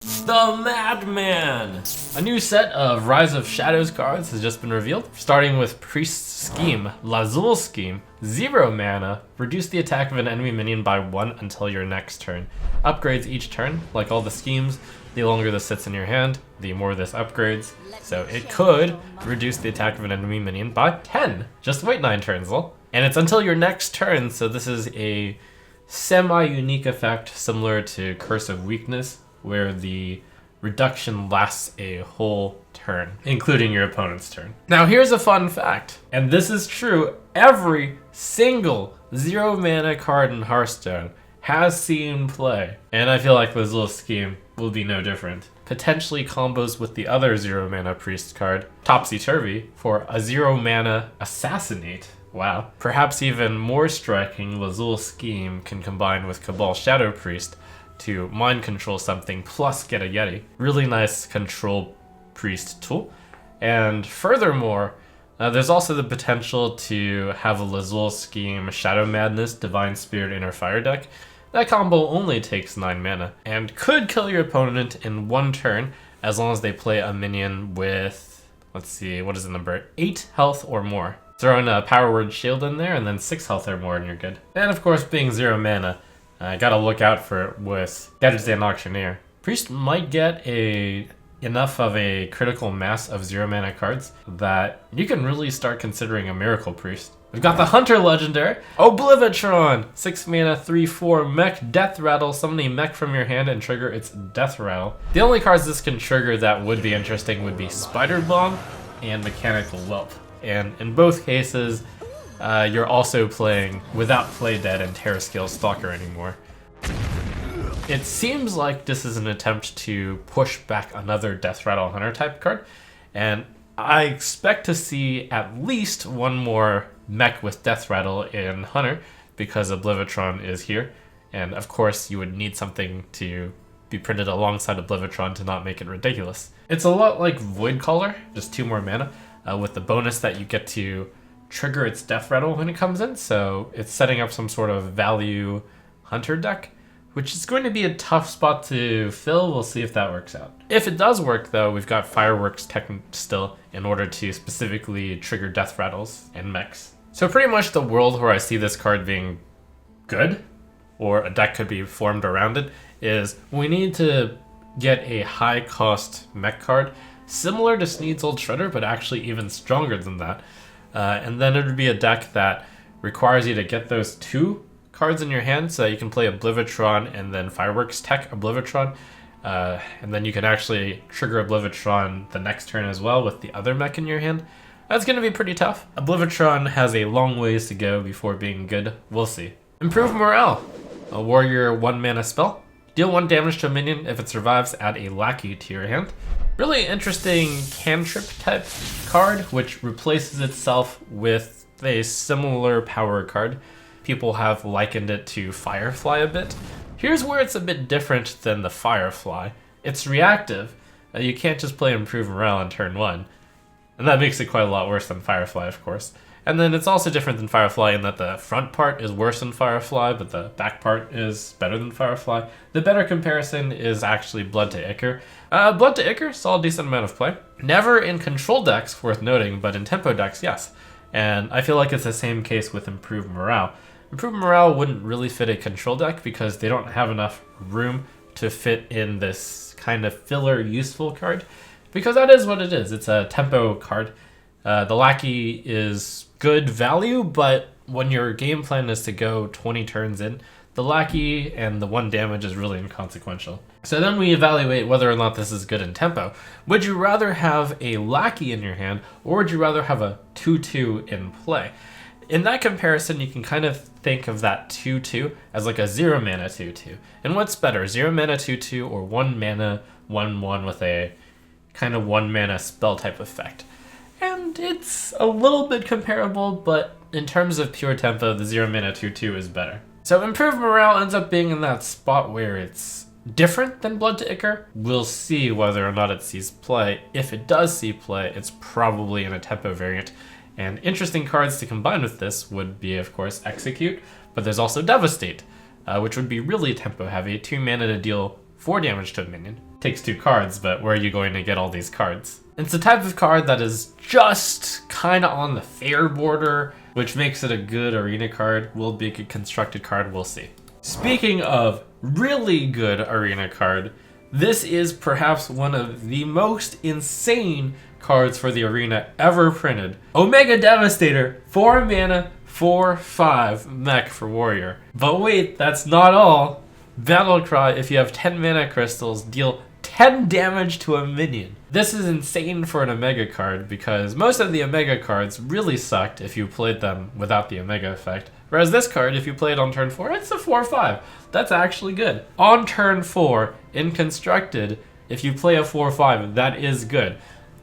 The Madman! A new set of Rise of Shadows cards has just been revealed, starting with Priest's Scheme, Lazul Scheme, 0 mana, reduce the attack of an enemy minion by 1 until your next turn. Upgrades each turn, like all the schemes. The longer this sits in your hand, the more this upgrades. So it could reduce the attack of an enemy minion by 10. Just wait 9 turns, lol. And it's until your next turn, so this is a semi-unique effect similar to Curse of Weakness, where the reduction lasts a whole turn, including your opponent's turn. Now here's a fun fact, and this is true, every single 0 mana card in Hearthstone has seen play. And I feel like this little scheme will be no different. Potentially combos with the other 0 mana priest card, Topsy-Turvy, for a 0 mana Assassinate. Wow. Perhaps even more striking, Lazul Scheme can combine with Cabal Shadow Priest to mind control something plus get a Yeti. Really nice control priest tool. And furthermore, there's also the potential to have a Lazul Scheme Shadow Madness Divine Spirit Inner Fire deck. That combo only takes 9 mana and could kill your opponent in 1 turn as long as they play a minion with, let's see, what is the number? 8 health or more. Throw in a Power Word Shield in there and then 6 health or more and you're good. And of course, being 0 mana, gotta look out for it with jnZaneHD. Priest might get enough of a critical mass of 0 mana cards that you can really start considering a Miracle Priest. We've got the Hunter Legendary, Oblivitron, 6 mana, 3/4 mech, Death Rattle, summon a mech from your hand and trigger its Death Rattle. The only cards this can trigger that would be interesting would be Spider Bomb and Mechanical Whelp. And in both cases, you're also playing without Play Dead and Terrascale Stalker anymore. It seems like this is an attempt to push back another Death Rattle Hunter type card, and I expect to see at least one more mech with Death Rattle in Hunter because Oblivitron is here, and of course you would need something to be printed alongside Oblivitron to not make it ridiculous. It's a lot like Voidcaller, just 2 more mana, with the bonus that you get to trigger its Death Rattle when it comes in, so it's setting up some sort of value Hunter deck, which is going to be a tough spot to fill. We'll see if that works out. If it does work though, we've got Fireworks tech still in order to specifically trigger Death Rattles and mechs. So pretty much the world where I see this card being good, or a deck could be formed around it, is we need to get a high cost mech card similar to Sneed's Old Shredder, but actually even stronger than that. And then it would be a deck that requires you to get those 2 cards in your hand so that you can play Oblivitron and then Fireworks Tech Oblivitron. And then you can actually trigger Oblivitron the next turn as well with the other mech in your hand. That's going to be pretty tough. Oblivitron has a long ways to go before being good. We'll see. Improve Morale. A warrior 1 mana spell. Deal 1 damage to a minion. If it survives, add a lackey to your hand. Really interesting cantrip type card, which replaces itself with a similar power card. People have likened it to Firefly a bit. Here's where it's a bit different than the Firefly. It's reactive. You can't just play Improve Morale on turn 1. And that makes it quite a lot worse than Firefly, of course. And then it's also different than Firefly in that the front part is worse than Firefly, but the back part is better than Firefly. The better comparison is actually Blood to Ichor. Blood to Ichor saw a decent amount of play. Never in control decks, worth noting, but in tempo decks, yes. And I feel like it's the same case with Improved Morale. Improved Morale wouldn't really fit a control deck because they don't have enough room to fit in this kind of filler useful card. Because that is what it is. It's a tempo card. The Lackey is good value, but when your game plan is to go 20 turns in, the Lackey and the 1 damage is really inconsequential. So then we evaluate whether or not this is good in tempo. Would you rather have a Lackey in your hand, or would you rather have a 2/2 in play? In that comparison, you can kind of think of that 2/2 as like a 0 mana 2/2. And what's better, 0 mana 2/2 or 1 mana 1/1 with a kind of 1 mana spell type effect? And it's a little bit comparable, but in terms of pure tempo, the 0 mana 2/2 is better. So Improved Morale ends up being in that spot where it's different than Blood to Ichor. We'll see whether or not it sees play. If it does see play, it's probably in a tempo variant. And interesting cards to combine with this would be, of course, Execute, but there's also Devastate, which would be really tempo heavy, 2 mana to deal 4 damage to a minion. takes 2 cards, but where are you going to get all these cards? It's a type of card that is just kind of on the fair border, which makes it a good arena card. Will be a good constructed card, we'll see. Speaking of really good arena card, this is perhaps one of the most insane cards for the arena ever printed. Omega Devastator, 4 mana, 4/5 mech for warrior. But wait, that's not all. Battlecry, if you have 10 mana crystals, deal 10 damage to a minion. This is insane for an Omega card because most of the Omega cards really sucked if you played them without the Omega effect. Whereas this card, if you play it on turn 4, it's a 4/5. That's actually good. On turn 4, in Constructed, if you play a 4/5, that is good.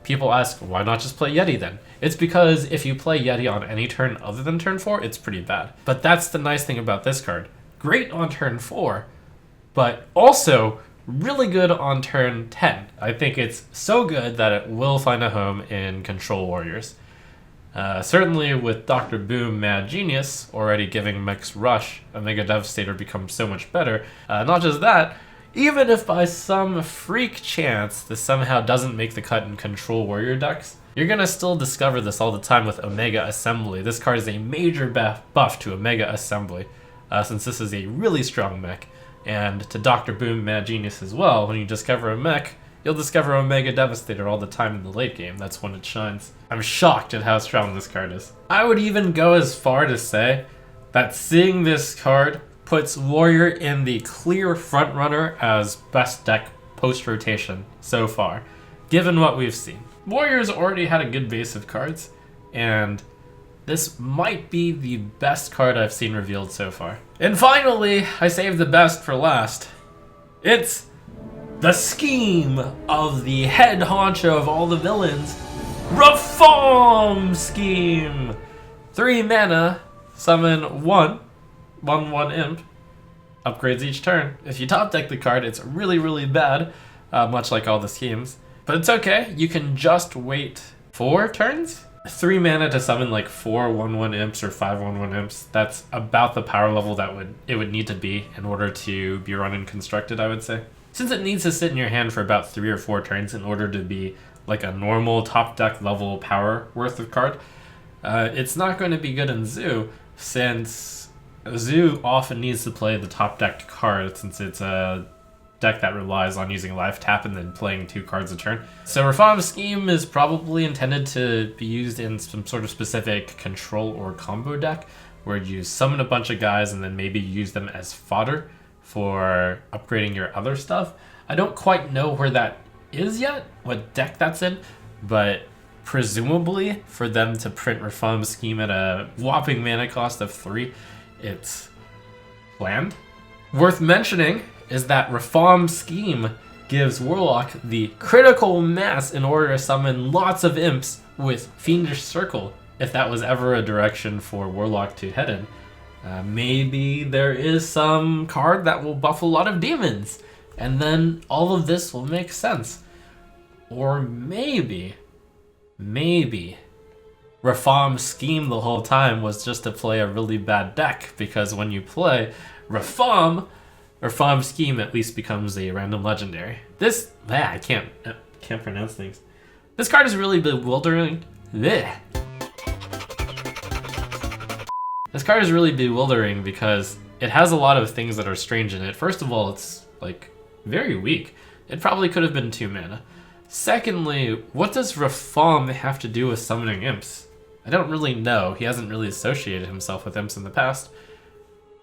People ask, why not just play Yeti then? It's because if you play Yeti on any turn other than turn 4, it's pretty bad. But that's the nice thing about this card. Great on turn 4, but also really good on turn 10. I think it's so good that it will find a home in Control Warriors. Certainly with Dr. Boom Mad Genius already giving mechs rush, Omega Devastator becomes so much better. Not just that, even if by some freak chance this somehow doesn't make the cut in Control Warrior decks, you're gonna still discover this all the time with Omega Assembly. This card is a major buff to Omega Assembly, since this is a really strong mech. And to Dr. Boom Mad Genius as well, when you discover a mech, you'll discover Omega Devastator all the time in the late game. That's when it shines. I'm shocked at how strong this card is. I would even go as far to say that seeing this card puts Warrior in the clear frontrunner as best deck post-rotation so far, given what we've seen. Warrior's already had a good base of cards, and this might be the best card I've seen revealed so far. And finally, I saved the best for last. It's the scheme of the head honcho of all the villains, Reform Scheme! 3 mana, summon 1/1 imp, upgrades each turn. If you top deck the card, it's really, really bad, much like all the schemes. But it's okay, you can just wait 4 turns? 3 mana to summon like 4 1/1 imps or 5 1/1 imps. That's about the power level that it would need to be in order to be run and constructed, I would say. Since it needs to sit in your hand for about 3 or 4 turns in order to be like a normal top deck level power worth of card, it's not going to be good in Zoo, since Zoo often needs to play the top decked card since it's a deck that relies on using life tap and then playing 2 cards a turn. So Reform Scheme is probably intended to be used in some sort of specific control or combo deck where you summon a bunch of guys and then maybe use them as fodder for upgrading your other stuff. I don't quite know where that is yet, what deck that's in, but presumably for them to print Reform Scheme at a whopping mana cost of 3, it's planned. Worth mentioning is that Reform Scheme gives Warlock the critical mass in order to summon lots of imps with Fiendish Circle, if that was ever a direction for Warlock to head in. Maybe there is some card that will buff a lot of demons, and then all of this will make sense. Or maybe Reform Scheme the whole time was just to play a really bad deck, because when you play Reform Scheme at least becomes a random legendary. I can't pronounce things. This card is really bewildering. This card is really bewildering because it has a lot of things that are strange in it. First of all, it's like very weak. It probably could have been 2 mana. Secondly, what does Reform have to do with summoning imps? I don't really know. He hasn't really associated himself with imps in the past.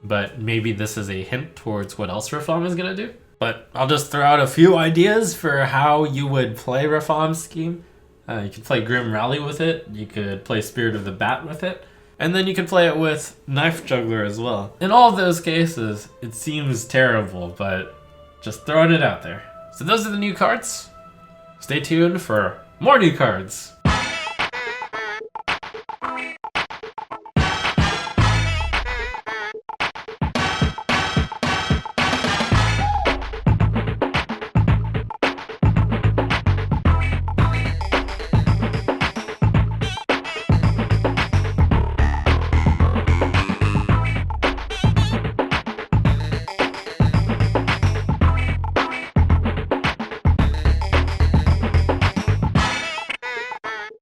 But maybe this is a hint towards what else Reform is going to do. But I'll just throw out a few ideas for how you would play Reform Scheme. You could play Grim Rally with it. You could play Spirit of the Bat with it. And then you can play it with Knife Juggler as well. In all of those cases, it seems terrible, but just throwing it out there. So those are the new cards. Stay tuned for more new cards.